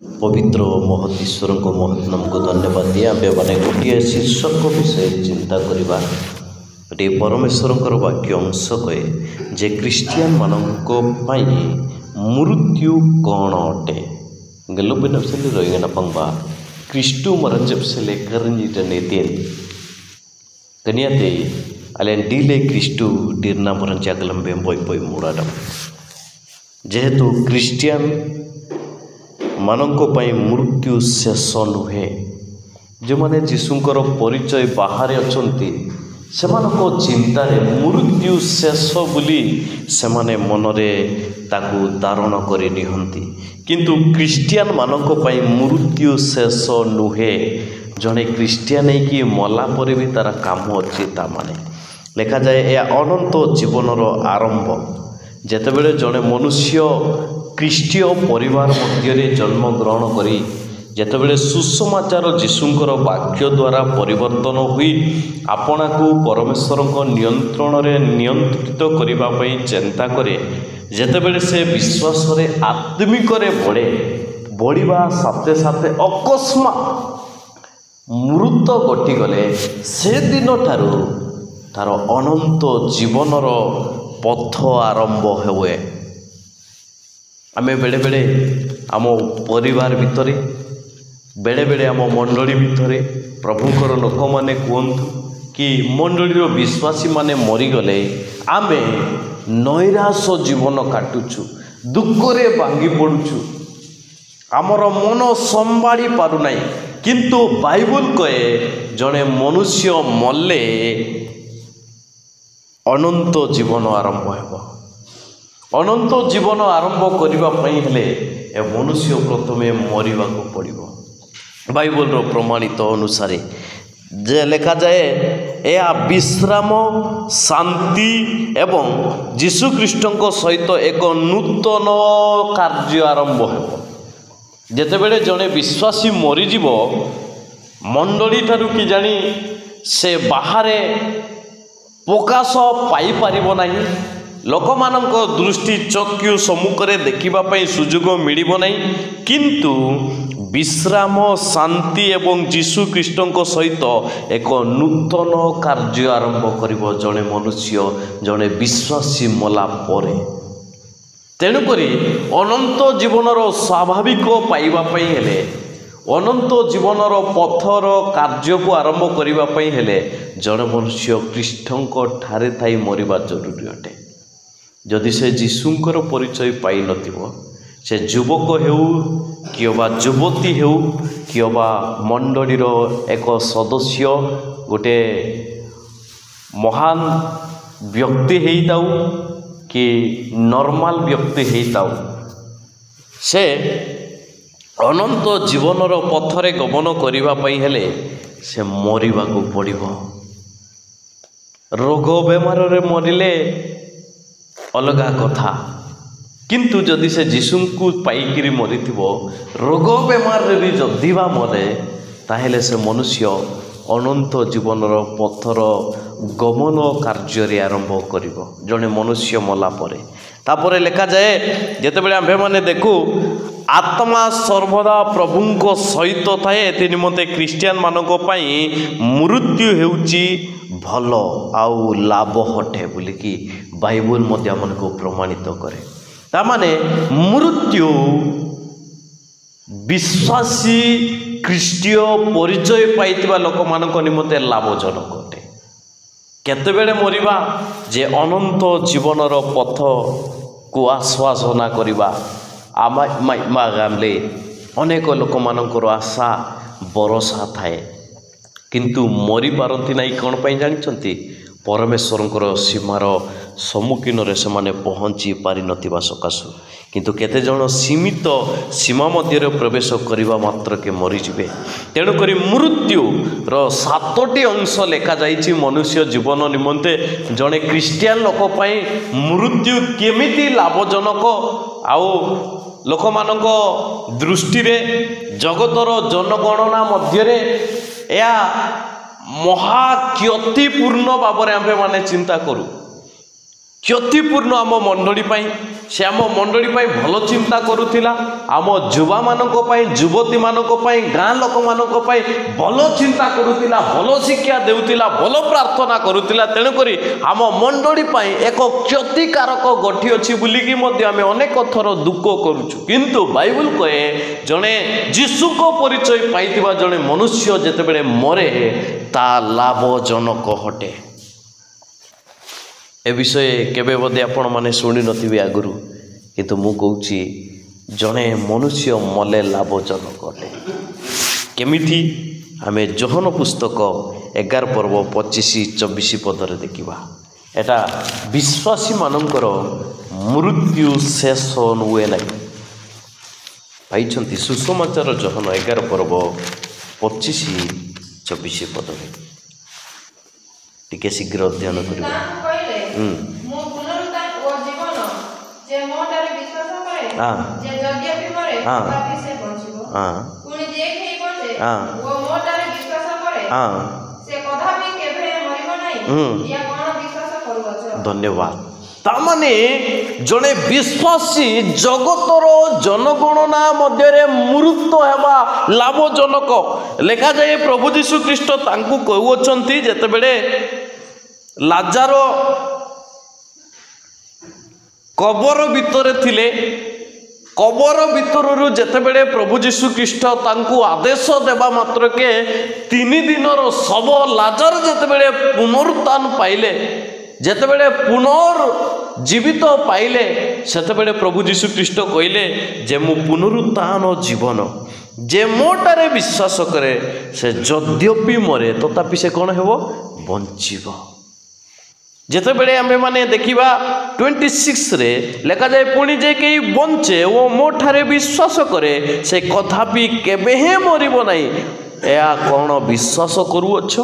पवित्र महत ईश्वर को महत नाम को धन्यवाद दिए आम मैंने गोटे शीर्षक विषय चिंता करवा गोटे परमेश्वर वाक्य अंश कहे जे क्रिस्टियान मानक मृत्यु कौन अटे गलुबिनपसली रोयना पंबा क्रिस्टु मरंजपसले करनीटनेतेन कनियाते अलेन डीले क्रिस्टु डिरना मरंजागलम बेंबोय बोय मुराडम जेहेतु क्रिस्टियान मानक मृत्यु शेष नुहे जो मैंने जीशुंकर परिचय बाहर अछंती सेमानको चिंतारे मृत्यु शेष बोली सेमाने मनरे ताकू धारण करि निहंती किंतु क्रिस्टियान मानक मृत्यु शेष नुहे जड़े क्रिस्टियान कि मला पर भी तार काम अच्छी ता माने लिखा जाए यह अनंत जीवनर आरंभ जेतेबेले जड़े मनुष्य ख्रीष्टीय परिवार मध्य जन्म ग्रहण करी जेतेबेले सुसमाचार जीशुंकर वाक्य द्वारा परिवर्तन हुई आपना को परमेश्वर नियंत्रण रे नियंत्रित करने चिंता करे जेतेबेले से विश्वास रे आत्मिक रे बढ़िबा साथे साथे अकस्मात मृत गति गले से दिन ठारू तार अनंत जीवनर पथ आरंभ हुए आमे बेले बेले आम परिवार भितर बेले बेले आम मंडली भितर प्रभुंकर लोक माने कहतु कि मंडलीर विश्वासी माने मरीगले आमे नैराश जीवन काटुछु दुखरे भांगी पड़ुछु आमर मन संभाड़ी पारुना किंतु बाइबल कहे जड़े मनुष्य मल्ले अनंत जीवन आरंभ हो अनंत जीवन आरंभ करने ए मनुष्य प्रथमे मरवा पड़ो बाइबल प्रमाणित अनुसार जे लेखा जाए यह विश्राम शांति एवं जीशुख्रीष्ट सहित एक नूतन कार्य आरंभ हो जेतेबेले जड़े विश्वासी मरीजीव मंडली ठारू कि जानी से बाहरे प्रकाश पाई पारिबो नाही लोक मानक दृष्टि चक्षु सम्मुखरे देखिबा पई सुजोग मिलिबो नाही किंतु विश्राम शांति एवं जीशुख्रीष्टଙ୍କ सहित एक नूतन कार्य आरंभ करिबो जणे मनुष्य जणे विश्वासी मला परे तेणुकरी अनंत जीवनर स्वाभाविक पाइबा पई हेले अनंत जीवनर पथर कार्य को आरंभ करने हेले जड़े मनुष्य कृष्णଙ୍କ ठारे थाई मरिबा जरूरी अटे जदि से जीशुंकर परिचय पाई नथिबो से युवक हेउ किबा युवती हेउ किबा मंडलीर एक सदस्य गोटे महान व्यक्ति हेइताउ कि नॉर्मल व्यक्ति हेइताउ से अनंत जीवनर पथरे गमन करने हेले से मरिबा को पड़िबो रोग बेमार रे मरिले अलगा कथा किंतु जदि से जीशु को पाइकिरी मरीथिबो रोग बेमार रे भी जदिबा मरे ताहेले से मनुष्य अनंत जीवनर पथर गमन कार्य आरंभ करिबो जने मनुष्य मला परे तापरे लेखा जाए जेतेबेले आम्भे माने देखू आत्मा सर्वदा प्रभुंको सहित थाए एति निमते क्रिस्टियान मानक मृत्यु हेउची भल आउ लाभ हटे बोली कि बाइबल मध्य हमको प्रमाणित करे तामाने मृत्यु विश्वासी ख्रीष्टीय परिचय पाइतिबा लोक मानक निमते लाभजनक अटे केतेबेले मरिबा जे अनंत जीवनर पथ को आश्वासना करिबा आमागामले अनेक लोक मानकर आशा भरोसा थाए किंतु मरी पारती नहीं कौन पाई जानिछंती परमेश्वरंकर सीमार सम्मुखीन रे से पहुँची पारि नथिबा सकाशु किंतु केते जण सीमित सीमा मध्य प्रवेश करने मात्र के मरीजे तेणुक मृत्यु रो 7टी अंश लेखा जाइछि मनुष्य जीवन निमंते जड़े क्रिस्टियान लोक मृत्यु केमिति लाभजनक आउ लोक मानक दृष्टि रे जगतर जनगणना मध्य या महाक्षतिपूर्ण भाव में आम मैंने चिंता करूँ क्षतिपूर्ण आम मंडली से आम मंडली भल चिंता करुला आम युवा मानक युवती मानक गाँ लोक मानक भल चिंता करुला भल शिक्षा देउतिला भल प्रार्थना करुला तेणुक आम मंडली एक क्षतिकारक गठी अच्छी बोलिकी आम अनेक थर दुख करुचु किंतु बाइबल कहे जड़े जीशु को परिचय पाई जड़े मनुष्य जितेबले मरे ता लाभजनक हटे। ए विषय केबे बोधे आपण माने शुणी नथिबे आगुरु किंतु मु कहूची जड़े मनुष्य मले लाभजनक अटे केमिथि आमे जोहन पुस्तक 11 पर्व 25-24 पदरे देखिबा एटा विश्वासी मानकर मृत्यु शेष हुए ना पाइछंती सुसमाचार जोहन 11 पर्व 25-24 पदरे टिके शीघ्र अध्ययन करिबा धन्यवाद। तामाने जड़े विश्वासी जगतर जनगणना मध्य मृत्यु हेबा लाभजनक लेखा जाए प्रभु जीशु ख्रीष्ट तांकु कहउछंती जेतेबेले लाजार कबर भितर थिले कबर भितर जेतेबेले प्रभु जीशु ख्रीष्ट तांकु आदेश देवा मात्र के 3 दिनर शव लाजार जेतेबेले पुनरुत्थान पाइले जेतेबेले पुनर्जीवित पाइले सेतेबेले प्रभु जीशु ख्रीष्ट कहले जे मु पुनरुत्थान जीवन जे मोटारे विश्वास करे से यद्यपि मरे तथापि से कौन हेबो बंचिबो। जेतेबेले आमे माने देखिबा 26 रे लेखा जाए पुणी जे कई बंचे वो मोठारे विश्वास करे से कथापि केबे हे मरिबो नाही या कौन विश्वास करूअछ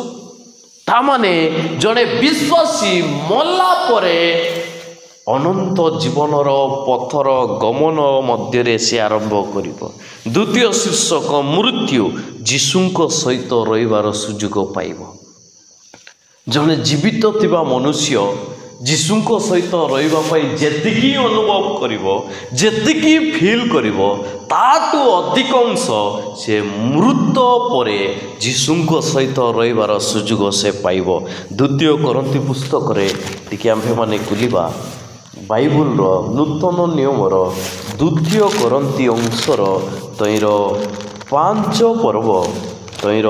तामाने जड़े विश्वासी मल्ला परे अनंत जीवनर पथर गमन मध्य से आरंभ करिबो। द्वितीय शीर्षक मृत्यु जीशुंको सहित रहिबार सुযোগ पाइबो। जड़े जीवित थिबा मनुष्य जीशुंको सहित रहिबा पई जेतिकी अनुभव करिवो जेतिकी फील करिवो ताटू अधिक अंश से मृत्यु परे जीशुंको सहित रहिबार सुযোগ से पाइबो। द्वितीय कोरिन्थी पुस्तक रे टिके आम्भे माने कुलिबा बाइबल रो नूतन नियमर द्वितीय कोरिन्थी अंशर तैर 5 पर्व तैर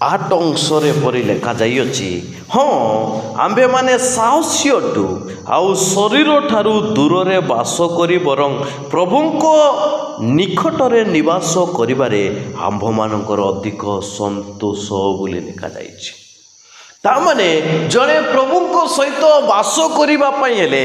8 अंशरे परि लेखा जाई अछि हाँ आम्भे माने साहसी अटु आउ शरीर ठारू दूर रे बास करी बरं प्रभुंको निकटरे निवास करिबारे आम्भ मानकर अधिक संतोष बोली लेखा जाइछि। तामाने जड़े प्रभुंको सहित बास करिबा पई हेले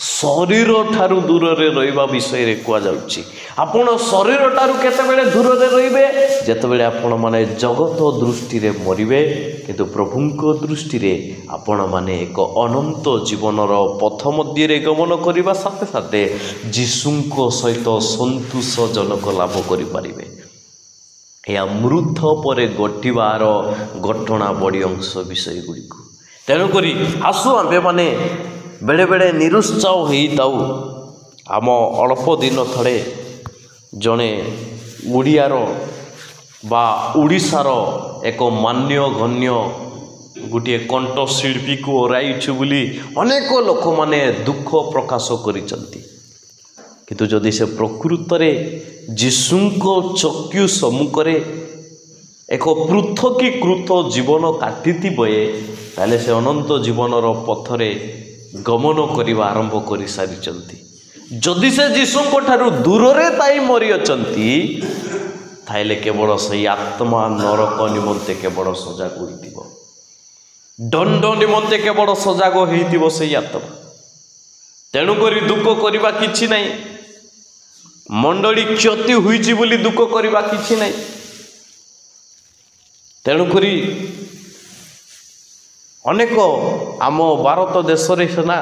शरीर ठारू दूर रे रहिबा विषय रे कुआ जाउछि। आपण शरीर ठारू केतेबेले दूर रे रहिबे जेतेबेले आपण माने जगत दृष्टि रे मरिबे किंतु प्रभुंको दृष्टि रे आपण माने एक अनंत जीवनर पथ मध्य रे गमन करिबा साथे साथे जीशुंको सहित संतोषजनक लाभ करि पारिबे। या मृत्यु परे घटिबार घटना बड़ी अंश विषय गुड़िक तेणुक आसु आम्भे माने बेले बेले निरुत्साह होइताउ। आम अल्प दिन थड़े जड़े ओडियार बा ओडिशार एक मान्य गण्य गोटे कंठशिल्पी को हराइछु बोली अनेक लोक माने दुख प्रकाश करिसंती किंतु जदि से प्रकृत रे जीशुंको चक्षु सम्मुखरे एक पृथकीकृत जीवन काटिथिबे ताले से अनंत जीवनर पथरे गमन करने आरंभ कर सारी। जदि से जीशुंको ठारू दूर रे ताई मरी अछंती ताइले केवल सही आत्मा नरक निमंते केवल सजाग होइतिबो दंड निमंते केवल सजाग होइतिबो सही आत्मा। तेणु करी दुख करबा किछि नाही मंडली क्षति हुईछि बोली दुख करबा किछि नाही। तेणु करी अनेक आम भारत देश रे सेना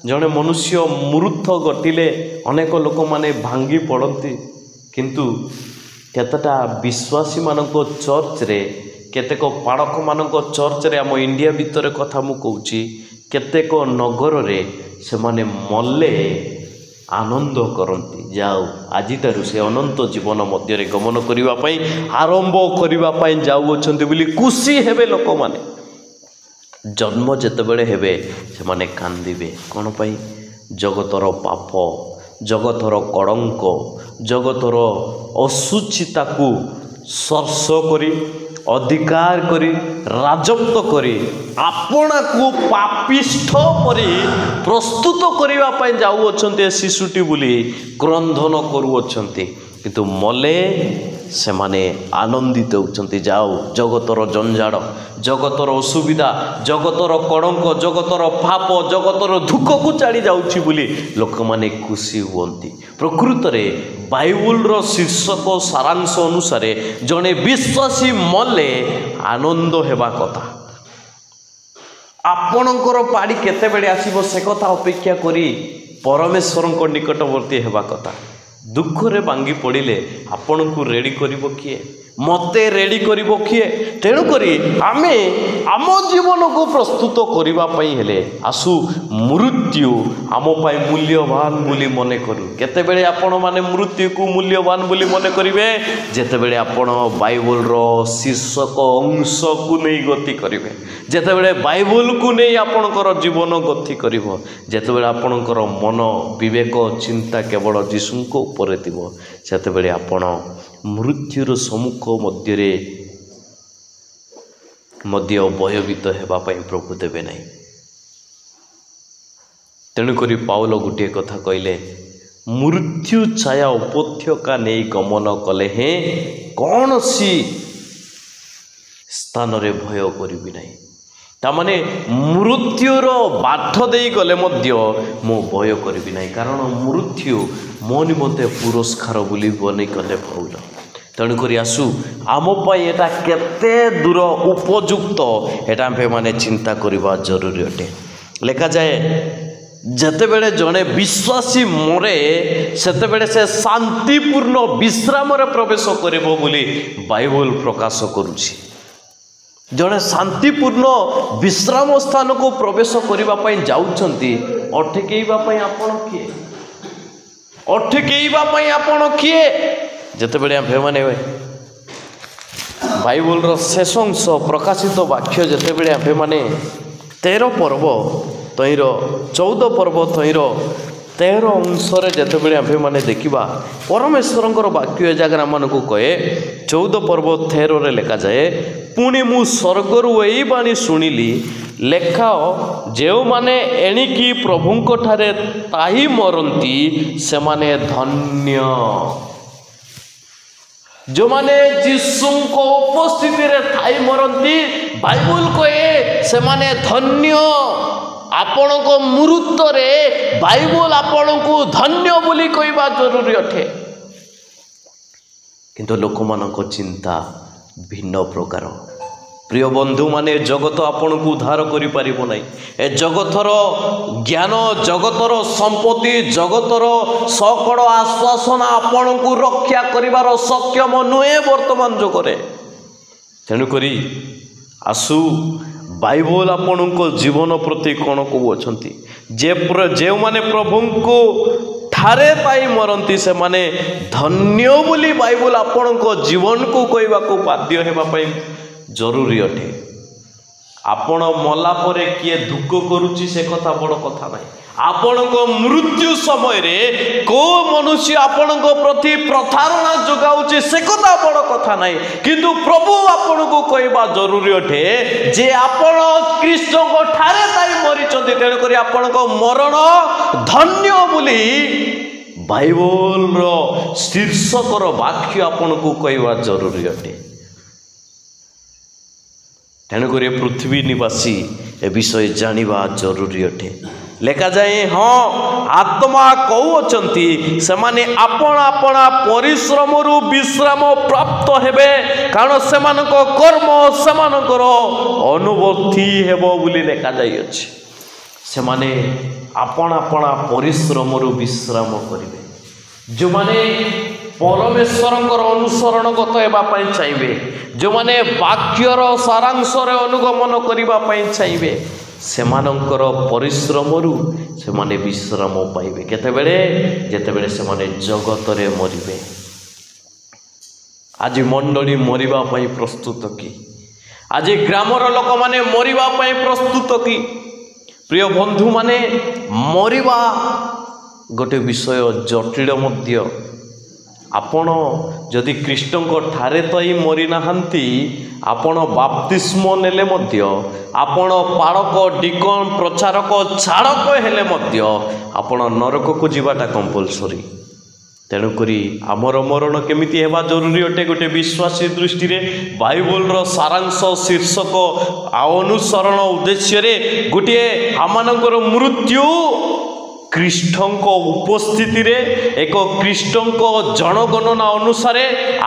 जड़े मनुष्य मृत्यु घटिले अनेक लोक माने भांगी पड़ती किंतु केतटा विश्वासी मानक चर्च रे केतेक पाड़क मानक चर्च रे आम इंडिया भितर कथा मु कहूची केतेक नगर रे से माने मल्ले आनंद करती जाओ आजिठारु से अनंत जीवन मध्य गमन करने आरंभ करने जाऊँच बोली खुशी हेबे लोक माने जन्म जेतेबेले हेबे से माने कांदिबे कौन पाई जगतर पाप जगतर कलंक जगतर असुचिता को स्पर्श करी अधिकार करी राजत्व करी आपना को पापिष्ठ परी प्रस्तुत करने जाऊँच शिशुटी बोली क्रंदन करुअछंती किंतु मले से माने आनंदित होती जाओ जगतर जंजाड़ जगतर असुविधा जगतर कलंक जगतर पाप जगतर दुख को छाड़ी जाऊँगी बोली लोक माने खुशी हुअंती। प्रकृत में बाइबल शीर्षक सारांश अनुसार जड़े विश्वासी मले आनंद हेबा कथा आपणकर पाड़ी केतेबेले आसीबो से कथा अपेक्षा करी परमेश्वर निकटवर्ती हेबा कथा दुख रे बांगी पड़े आपण को रेडी करिवो किए मते रेडी करिवो किए तेणुकरी आमे आम जीवन को प्रस्तुत करने हेले आसु मृत्यु आम पाई मूल्यवान बोली मने करू केतेबेले आपण माने मृत्यु को मूल्यवान बोली मने करिवे जेतेबेले आपण बाइबल रो शीर्षक अंश को नहीं गति करिवे जेतेबेले बाइबल को नहीं आपणकर जीवन गति करिवो जेतेबेले आपणकर मन विवेक चिंता केवल जीशुको उपरे थिबो सेतेबेले आपण मृत्युर सम्मुख मध्य भयभीत हेबापाई प्रभु देवे नहीं। तेणुकरी पाउल गोटे कथा कहले मृत्यु छाया उपत्यका नहीं गमन कले हे कौन सी स्थान रे भय करी नहीं तामाने मृत्युर बाठ दे गले मध्य मो भय करी नहीं कारण मृत्यु मो निमंते पुरस्कार बोली बने कले पाउल तेणुक आसू आमपाई एटा केते दूर उपयुक्त एटा माने चिंता करवा जरूरी अटे लेखा जाए जेतेबेले जड़े विश्वासी मरे सेतेबेले से शांतिपूर्ण विश्राम रे प्रवेश करिवो बोली बाइबल प्रकाश करुछि जड़े शांतिपूर्ण विश्राम स्थान को प्रवेश करबा पई जाउछंती अठकेइबा पई आपण किए अठकेइबा पई आपण किए जेतेबेले आम माने बाइबल शेष अंश प्रकाशित वाक्य जेतेबेले आम माने 13 पर्व तईर 14 पर्व तईर 13 अंशरे जेतेबेले आम माने देखिबा परमेश्वरंकर वाक्य जगह मान को कहे 14 पर्व 13 रे लेखा जाए पुणी मु स्वर्गरु एई बाणी शुणिली लेखाओ जो माने एणिकी प्रभुंक ठारे ताही मरंती से माने धन्य जो माने जीशु को उपस्थिति रे थाई मरंती बाइबल कहे से माने धन्य आपण को मुहूर्त रे बाइबल आपण को धन्य बोली कहवा जरूरी अठे किंतु लोक मानक चिंता भिन्न प्रकार प्रिय बंधु माने जगत आपण को उद्धार करि परिबो नै ए जगतर ज्ञान जगतर संपत्ति जगतर सकल आश्वासन आपण को रक्षा करिवार सक्षम नुहे वर्तमान जुगरे तेणु करी आसु बाइबल आपण को जीवन प्रति कोन को अछंती जे माने प्रभु को ठारे पाई मरंती से माने धन्य बोली बाइबल आपण को जीवन को कहवा को बाध्य हेबा पई जरूरी अटे आपण मला परे किए दुख करुची से कथा बड़ कथा नहीं आपण को मृत्यु समय रे को मनुष्य आपण को प्रति प्रतारणा जोगाउची से कथा बड़ कथा नहीं किंतु प्रभु आपण को कहवा जरूरी अटे जे आपण कृष्ण को ठारे ताई मरिचंती तेणु करी आपण को मरण धन्य बोली बाइबल रो शीर्षक रो वाक्य आपण को कहवा जरूरी अटे तेणुक पृथ्वी निवासी ए विषय जानिबा जरूरी अटे लेखा जाए हाँ आत्मा कहउछंती से माने आपण आपण परिश्रम रु विश्राम प्राप्त हेबे कारण सेमानको कर्म सेमानकर अनुभूति हेबो बोली लेखा जाई अछि से माने आपण आपण परिश्रम रु विश्राम करिवे जो माने परमेश्वरंकर अनुसरणगत हेबा पई चाहिए जो माने वाक्यर सारांश रे अनुगमन करिबा पई चाहिए ସେମାନଙ୍କର ପରିଶ୍ରମରୁ ସେମାନେ ବିଶ୍ରାମ ପାଇବେ କେତେବେଳେ ଯେତେବେଳେ ସେମାନେ ଜଗତରେ ମରିବେ। ଆଜି ମଣ୍ଡଳୀ ମରିବା ପାଇଁ ପ୍ରସ୍ତୁତ କି? ଆଜି ଗ୍ରାମର ଲୋକମାନେ ମରିବା ପାଇଁ ପ୍ରସ୍ତୁତ କି? ପ୍ରିୟ ବନ୍ଧୁମାନେ, ମରିବା ଗୋଟେ ବିଷୟ ଜଟିଳ ମଧ୍ୟ। ଆପଣ ଯଦି ଖ୍ରୀଷ୍ଟଙ୍କ ଠାରେ ତ ହିଁ ମରିନାହାନ୍ତି, ଆପଣ ବାପ୍ତିସ୍ମ ନେଲେ ମଧ୍ୟ, ଆପଣ ପାଳକ ଡିକନ ପ୍ରଚାରକ ଛାଡ଼କ ହେଲେ ମଧ୍ୟ ଆପଣ ନରକକୁ ଯିବାଟା କମ୍ପଲସରି। ତେଣୁକରି ଆମର ମରଣ କେମିତି ହେବା ଜରୁରୀ ଅଟେ? ଗୋଟେ ବିଶ୍ୱାସୀ ଦୃଷ୍ଟିରେ ବାଇବଲର ସାରାଂଶ ଶୀର୍ଷକ ଅନୁସରଣ ଉଦ୍ଦେଶ୍ୟରେ ଗୋଟିଏ ଆମମାନଙ୍କର ମୃତ୍ୟୁ ଖ୍ରୀଷ୍ଟଙ୍କ ଉପସ୍ଥିତିରେ ଏକ ଖ୍ରୀଷ୍ଟଙ୍କ ଜନଗଣନା ଅନୁସାରେ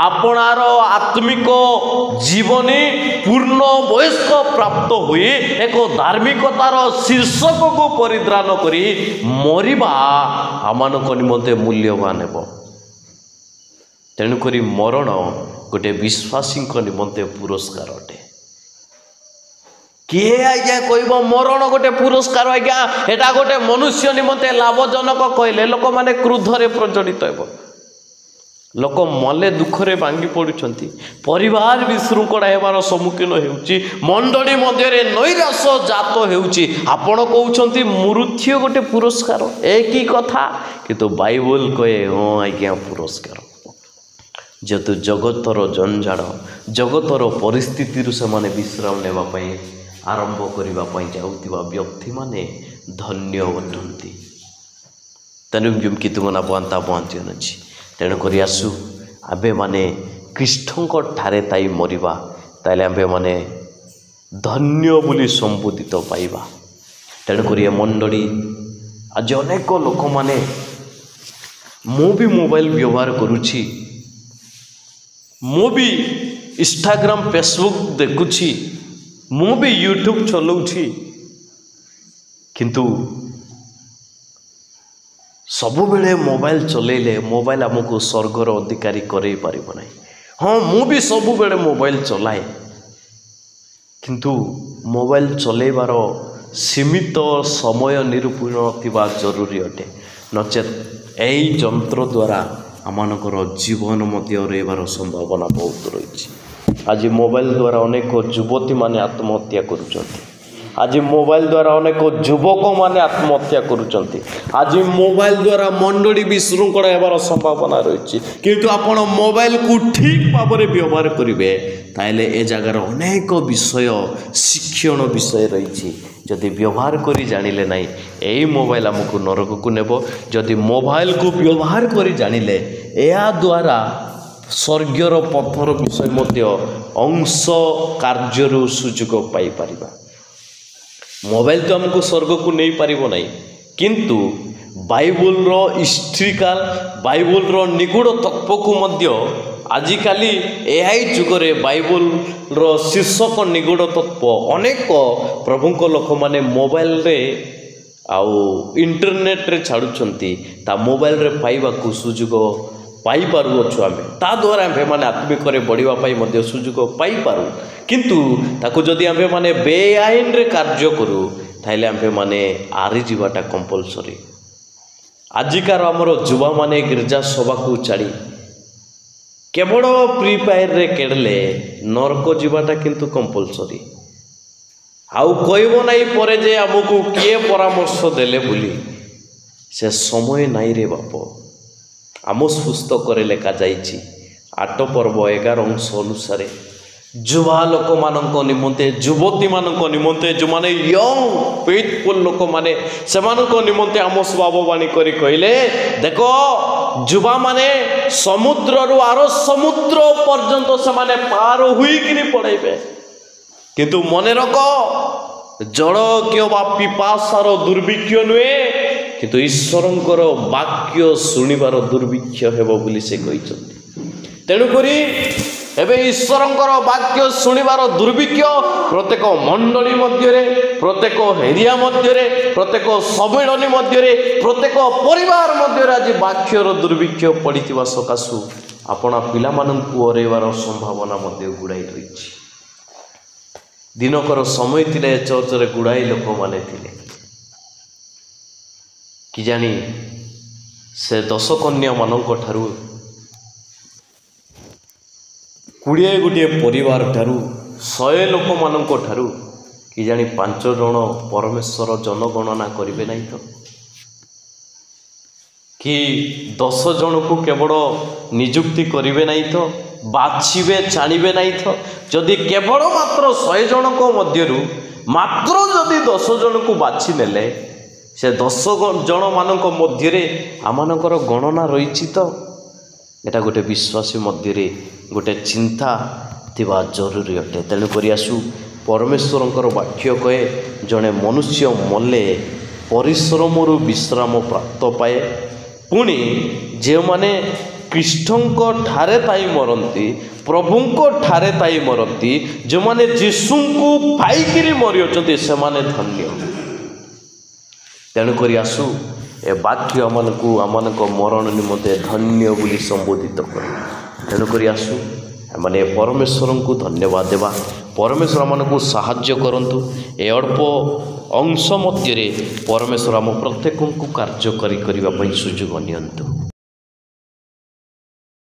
ଆପଣାର ଆତ୍ମିକ ଜୀବନୀ ପୂର୍ଣ୍ଣ ବୟସ୍କ ପ୍ରାପ୍ତ ହୋଇ ଏକ ଧାର୍ମିକତାର ଶୀର୍ଷକକୁ ପରିଧାନ କରି ମରିବା ଆମମାନଙ୍କ ନିମନ୍ତେ ମୂଲ୍ୟବାନ ହେବ। ତେଣୁକରି ମରଣ ଗୋଟେ ବିଶ୍ୱାସୀଙ୍କ ନିମନ୍ତେ ପୁରସ୍କାର ଅଟେ। କିଏ ଆଜ୍ଞା କହିବ ମରଣ ଗୋଟେ ପୁରସ୍କାର? ଆଜ୍ଞା ଏଟା ଗୋଟେ ମନୁଷ୍ୟ ନିମନ୍ତେ ଲାଭଜନକ କହିଲେ ଲୋକମାନେ କ୍ରୋଧରେ ପ୍ରଜଡ଼ିତ ହେବ। ଲୋକ ମଲେ ଦୁଃଖରେ ଭାଙ୍ଗି ପଡ଼ୁଛନ୍ତି, ପରିବାର ବିଶୃଙ୍ଖଳା ହେବାର ସମ୍ମୁଖୀନ ହେଉଛି, ମଣ୍ଡଳୀ ମଧ୍ୟରେ ନୈରାଶ୍ୟ ଜାତ ହେଉଛି। ଆପଣ କହୁଛନ୍ତି ମୃତ୍ୟୁ ଗୋଟେ ପୁରସ୍କାର, ଏ କି କଥା? କିନ୍ତୁ ବାଇବଲ କହେ ହଁ ଆଜ୍ଞା ପୁରସ୍କାର। ଯେହେତୁ ଜଗତର ଜଞ୍ଜାଳ, ଜଗତର ପରିସ୍ଥିତିରୁ ସେମାନେ ବିଶ୍ରାମ ନେବା ପାଇଁ ଆରମ୍ଭ କରିବା ପାଇଁ ଯାଉଥିବା ବ୍ୟକ୍ତିମାନେ ଧନ୍ୟ ଅଟନ୍ତି। ତେଣୁ ଯେମିତି ତୁମ ନା ବନ୍ତା ପହଞ୍ଚି ଅଛି। ତେଣୁକରି ଆସୁ ଆମ୍ଭେମାନେ ଖ୍ରୀଷ୍ଟଙ୍କ ଠାରେ ତାଇ ମରିବା, ତାହେଲେ ଆମ୍ଭେମାନେ ଧନ୍ୟ ବୋଲି ସମ୍ବୋଧିତ ପାଇବା। ତେଣୁକରି ଏ ମଣ୍ଡଳୀ ଆଜି ଅନେକ ଲୋକମାନେ, ମୁଁ ବି ମୋବାଇଲ ବ୍ୟବହାର କରୁଛି, ମୁଁ ବି ଇନଷ୍ଟାଗ୍ରାମ ଫେସବୁକ୍ ଦେଖୁଛି, ମୁଁ ବି ୟୁଟ୍ୟୁବ ଚଲାଉଛି, କିନ୍ତୁ ସବୁବେଳେ ମୋବାଇଲ ଚଲେଇଲେ ମୋବାଇଲ ଆମକୁ ସ୍ୱର୍ଗର ଅଧିକାରୀ କରାଇ ପାରିବ ନାହିଁ। ହଁ, ମୁଁ ବି ସବୁବେଳେ ମୋବାଇଲ ଚଲାଏ, କିନ୍ତୁ ମୋବାଇଲ ଚଲେଇବାର ସୀମିତ ସମୟ ନିରୂପଣ ଥିବା ଜରୁରୀ ଅଟେ। ନଚେତ୍ ଏହି ଯନ୍ତ୍ର ଦ୍ୱାରା ଆମମାନଙ୍କର ଜୀବନ ମଧ୍ୟ ରହିବାର ସମ୍ଭାବନା ବହୁତ ରହିଛି। ଆଜି ମୋବାଇଲ ଦ୍ୱାରା ଅନେକ ଯୁବତୀମାନେ ଆତ୍ମହତ୍ୟା କରୁଛନ୍ତି। ଆଜି ମୋବାଇଲ ଦ୍ୱାରା ଅନେକ ଯୁବକମାନେ ଆତ୍ମହତ୍ୟା କରୁଛନ୍ତି। ଆଜି ମୋବାଇଲ ଦ୍ୱାରା ମଣ୍ଡଳୀ ବିଶୃଙ୍ଖଳା ହେବାର ସମ୍ଭାବନା ରହିଛି। କିନ୍ତୁ ଆପଣ ମୋବାଇଲକୁ ଠିକ୍ ଭାବରେ ବ୍ୟବହାର କରିବେ, ତାହେଲେ ଏ ଜାଗାର ଅନେକ ବିଷୟ, ଶିକ୍ଷଣ ବିଷୟ ରହିଛି। ଯଦି ବ୍ୟବହାର କରି ଜାଣିଲେ ନାହିଁ, ଏହି ମୋବାଇଲ ଆମକୁ ନରକକୁ ନେବ। ଯଦି ମୋବାଇଲକୁ ବ୍ୟବହାର କରି ଜାଣିଲେ, ଏହା ଦ୍ୱାରା ସ୍ୱର୍ଗର ପଥର ବିଷୟ ମଧ୍ୟ ଅଂଶ କାର୍ଯ୍ୟରୁ ସୁଯୋଗ ପାଇପାରିବା। ମୋବାଇଲ ତ ଆମକୁ ସ୍ୱର୍ଗକୁ ନେଇପାରିବ ନାହିଁ, କିନ୍ତୁ ବାଇବଲର ହିଷ୍ଟ୍ରିକାଲ, ବାଇବଲର ନିଗୁଢ଼ ତତ୍ତ୍ୱକୁ ମଧ୍ୟ ଆଜିକାଲି ଏଆଇ ଯୁଗରେ ବାଇବଲର ଶୀର୍ଷକ ନିଗୁଢ଼ ତତ୍ତ୍ୱ ଅନେକ ପ୍ରଭୁଙ୍କ ଲୋକମାନେ ମୋବାଇଲରେ ଆଉ ଇଣ୍ଟରନେଟ୍ରେ ଛାଡ଼ୁଛନ୍ତି। ତା ମୋବାଇଲରେ ପାଇବାକୁ ସୁଯୋଗ ପାଇପାରୁଅଛୁ ଆମେ। ତା ଦ୍ୱାରା ଆମ୍ଭେମାନେ ଆତ୍ମିକରେ ବଢ଼ିବା ପାଇଁ ମଧ୍ୟ ସୁଯୋଗ ପାଇପାରୁ। କିନ୍ତୁ ତାକୁ ଯଦି ଆମ୍ଭେମାନେ ବେଆଇନରେ କାର୍ଯ୍ୟ କରୁ, ତାହେଲେ ଆମ୍ଭେମାନେ ହାରିଯିବାଟା କମ୍ପଲସରି। ଆଜିକାର ଆମର ଯୁବାମାନେ ଗିର୍ଜା ସଭାକୁ ଛାଡ଼ି କେବଳ ଫ୍ରି ଫାୟାରରେ ଖେଳିଲେ ନରକ ଯିବାଟା କିନ୍ତୁ କମ୍ପଲସରି। ଆଉ କହିବ ନାହିଁ ପରେ ଯେ ଆମକୁ କିଏ ପରାମର୍ଶ ଦେଲେ ବୋଲି। ସେ ସମୟ ନାହିଁ ରେ ବାପ। ଆମୋସ ପୁସ୍ତକରେ ଲେଖାଯାଇଛି 8 ପର୍ବ 11 ଅଂଶ ଅନୁସାରେ ଯୁବା ଲୋକମାନଙ୍କ ନିମନ୍ତେ, ଯୁବତୀମାନଙ୍କ ନିମନ୍ତେ, ଯେଉଁମାନେ ୟଙ୍ଗ ଫେଥଫୁଲ୍ ଲୋକମାନେ, ସେମାନଙ୍କ ନିମନ୍ତେ ଆମୋସ ବାବବାଣୀ କରି କହିଲେ, ଦେଖ ଯୁବାମାନେ ସମୁଦ୍ରରୁ ଆର ସମୁଦ୍ର ପର୍ଯ୍ୟନ୍ତ ସେମାନେ ପାର ହୋଇକିରି ପଳେଇବେ, କିନ୍ତୁ ମନେ ରଖ ଜଳକ୍ୟ ବା ପିପାସାର ଦୁର୍ଭିକ୍ଷ ନୁହେଁ, କିନ୍ତୁ ଈଶ୍ୱରଙ୍କର ବାକ୍ୟ ଶୁଣିବାର ଦୁର୍ଭିକ୍ଷ ହେବ ବୋଲି ସେ କହିଛନ୍ତି। ତେଣୁକରି ଏବେ ଈଶ୍ୱରଙ୍କର ବାକ୍ୟ ଶୁଣିବାର ଦୁର୍ଭିକ୍ଷ ପ୍ରତ୍ୟେକ ମଣ୍ଡଳୀ ମଧ୍ୟରେ, ପ୍ରତ୍ୟେକ ଏରିଆ ମଧ୍ୟରେ, ପ୍ରତ୍ୟେକ ସମ୍ମିଳନୀ ମଧ୍ୟରେ, ପ୍ରତ୍ୟେକ ପରିବାର ମଧ୍ୟରେ ଆଜି ବାକ୍ୟର ଦୁର୍ଭିକ୍ଷ ପଡ଼ିଥିବା ସକାଶୁ ଆପଣ ପିଲାମାନଙ୍କୁ ହରେଇବାର ସମ୍ଭାବନା ମଧ୍ୟ ଗୁଡ଼ାଇ ରହିଛି। दिनकर समय थिले चर्च रे गुड़ाई लोक माने थिले कि जानी से 10 कन्या मानक ठारू 20 गोटे परिवार ठारू 100 लोक मानक ठारू कि जानी 5 जन परमेश्वर जनगणना करिवे नहीं तो कि 10 जन को केवल नियुक्ति करिवे नहीं तो बाछिबे छाणिबे नहीं तो जदि केवल मात्र 100 जन को मध्यरु मात्र जदि 10 जन को बाछि नेले से 10 जन मानक मध्य रे आमानकर गणना रहिछि तो एटा गोटे विश्वासी मध्य रे गोटे चिंता थिबा जरूरी अटे। तेणु करि आसु परमेश्वरंकर वाक्य कहे जड़े मनुष्य मले परिश्रम विश्राम प्राप्त पाए पुणी जे माने कृष्णଙ୍କ ठारे ताई मरती प्रभुଙ୍କ ठारे ताई मरती जो माने जीशुଙ୍କୁ पाइकिरी मरी अछंती से माने धन्य। तेणु करि आसु ए वाक्य आमनको मरण निमंते धन्य बोली संबोधित कर। तेणु करि आसु माने परमेश्वर को धन्यवाद देवा परमेश्वर आमको साहाय्य करंतु ए अल्प अंश मध्य परमेश्वर आम प्रत्येक को कार्य करने सुजोग नियंतु।